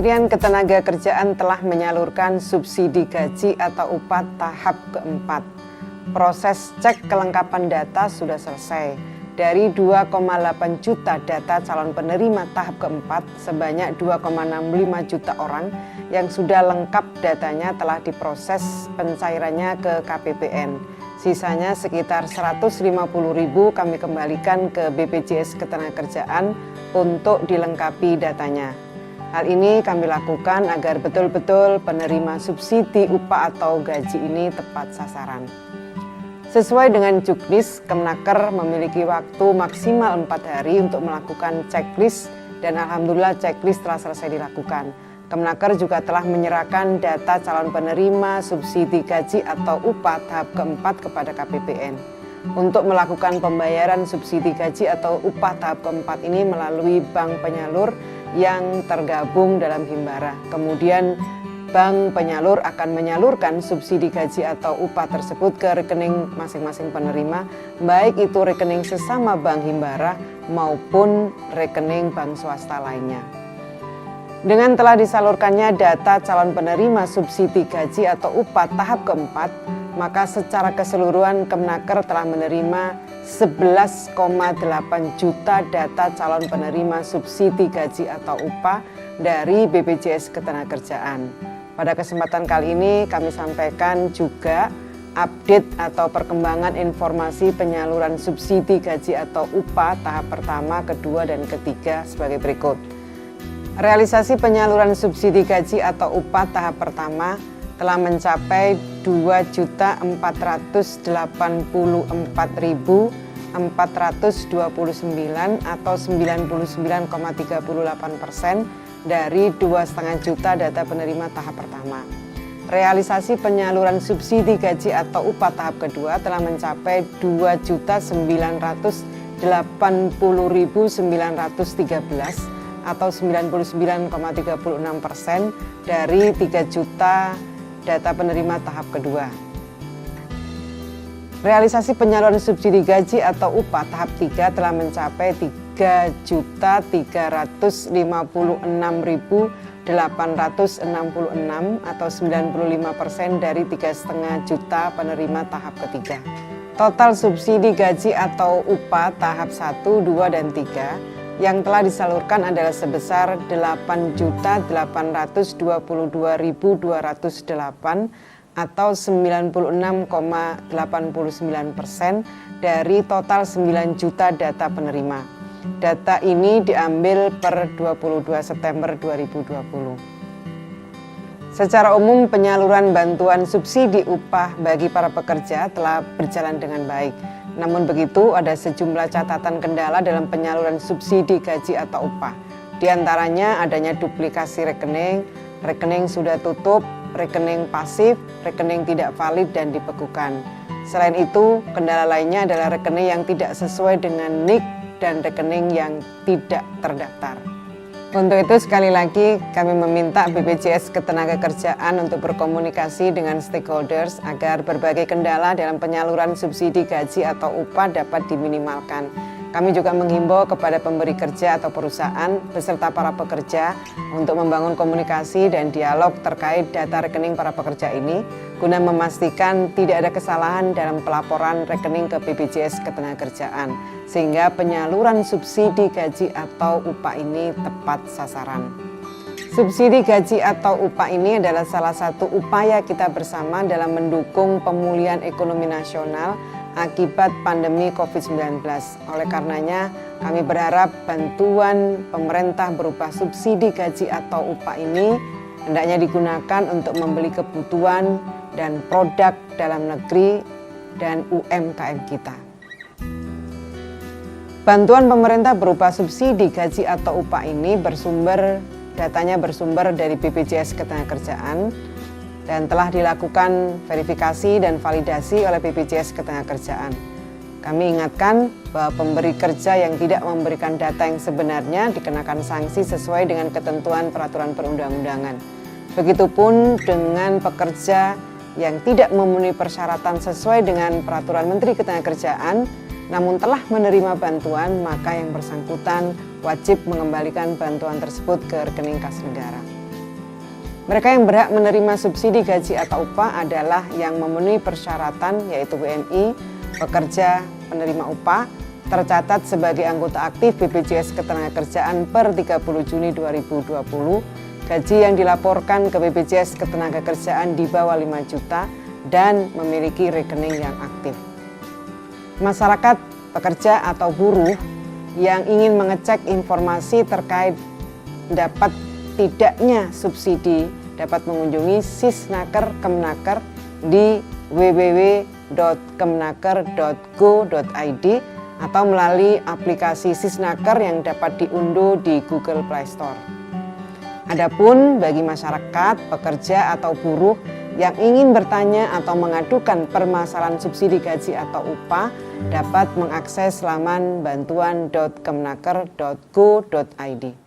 Kementerian Ketenagakerjaan telah menyalurkan subsidi gaji atau upah tahap keempat. Proses cek kelengkapan data sudah selesai. Dari 2,8 juta data calon penerima tahap keempat, sebanyak 2,65 juta orang yang sudah lengkap datanya telah diproses pencairannya ke KPPN. Sisanya sekitar 150.000 kami kembalikan ke BPJS Ketenagakerjaan untuk dilengkapi datanya. Hal ini kami lakukan agar betul-betul penerima subsidi upah atau gaji ini tepat sasaran. Sesuai dengan Juknis, Kemenaker memiliki waktu maksimal 4 hari untuk melakukan checklist dan alhamdulillah checklist telah selesai dilakukan. Kemenaker juga telah menyerahkan data calon penerima subsidi gaji atau upah tahap keempat kepada KPPN. Untuk melakukan pembayaran subsidi gaji atau upah tahap keempat ini melalui bank penyalur yang tergabung dalam Himbara. Kemudian bank penyalur akan menyalurkan subsidi gaji atau upah tersebut ke rekening masing-masing penerima, baik itu rekening sesama bank Himbara maupun rekening bank swasta lainnya. Dengan telah disalurkannya data calon penerima subsidi gaji atau upah tahap keempat, maka secara keseluruhan Kemenaker telah menerima 11,8 juta data calon penerima subsidi gaji atau upah dari BPJS Ketenagakerjaan. Pada kesempatan kali ini kami sampaikan juga update atau perkembangan informasi penyaluran subsidi gaji atau upah tahap pertama, kedua, dan ketiga sebagai berikut. Realisasi penyaluran subsidi gaji atau upah tahap pertama telah mencapai 2.484.429 atau 99,38% dari 2,5 juta data penerima tahap pertama. Realisasi penyaluran subsidi gaji atau upah tahap kedua telah mencapai 2.090.913 atau 99,36% dari 3 juta data penerima tahap kedua. Realisasi penyaluran subsidi gaji atau upah tahap 3 telah mencapai 3.336.866 atau 95% dari 3,5 juta penerima tahap ketiga. Total subsidi gaji atau upah tahap 1, 2, dan 3 yang telah disalurkan adalah sebesar 8.822.208 atau 96,89% dari total 9 juta data penerima. Data ini diambil per 22 September 2020. Secara umum penyaluran bantuan subsidi upah bagi para pekerja telah berjalan dengan baik. Namun begitu, ada sejumlah catatan kendala dalam penyaluran subsidi gaji atau upah. Di antaranya adanya duplikasi rekening, rekening sudah tutup, rekening pasif, rekening tidak valid dan dibekukan. Selain itu, kendala lainnya adalah rekening yang tidak sesuai dengan NIK dan rekening yang tidak terdaftar. Untuk itu sekali lagi kami meminta BPJS Ketenagakerjaan untuk berkomunikasi dengan stakeholders agar berbagai kendala dalam penyaluran subsidi gaji atau upah dapat diminimalkan. Kami juga menghimbau kepada pemberi kerja atau perusahaan beserta para pekerja untuk membangun komunikasi dan dialog terkait data rekening para pekerja ini guna memastikan tidak ada kesalahan dalam pelaporan rekening ke BPJS Ketenagakerjaan sehingga penyaluran subsidi gaji atau upah ini tepat sasaran. Subsidi gaji atau upah ini adalah salah satu upaya kita bersama dalam mendukung pemulihan ekonomi nasional akibat pandemi COVID-19. Oleh karenanya, kami berharap bantuan pemerintah berupa subsidi gaji atau upah ini hendaknya digunakan untuk membeli kebutuhan dan produk dalam negeri dan UMKM kita. Bantuan pemerintah berupa subsidi gaji atau upah ini datanya bersumber dari BPJS Ketenagakerjaan dan telah dilakukan verifikasi dan validasi oleh BPJS Ketenagakerjaan. Kami ingatkan bahwa pemberi kerja yang tidak memberikan data yang sebenarnya dikenakan sanksi sesuai dengan ketentuan peraturan perundang-undangan. Begitupun dengan pekerja yang tidak memenuhi persyaratan sesuai dengan peraturan Menteri Ketenagakerjaan, namun telah menerima bantuan, maka yang bersangkutan wajib mengembalikan bantuan tersebut ke rekening kas negara. Mereka yang berhak menerima subsidi gaji atau upah adalah yang memenuhi persyaratan yaitu WNI, pekerja penerima upah, tercatat sebagai anggota aktif BPJS Ketenagakerjaan per 30 Juni 2020, gaji yang dilaporkan ke BPJS Ketenagakerjaan di bawah 5 juta dan memiliki rekening yang aktif. Masyarakat, pekerja atau buruh yang ingin mengecek informasi terkait dapat tidaknya subsidi dapat mengunjungi Sisnaker Kemenaker di www.kemenaker.go.id atau melalui aplikasi Sisnaker yang dapat diunduh di Google Play Store. Adapun bagi masyarakat, pekerja atau buruh yang ingin bertanya atau mengadukan permasalahan subsidi gaji atau upah dapat mengakses laman bantuan.kemenaker.go.id.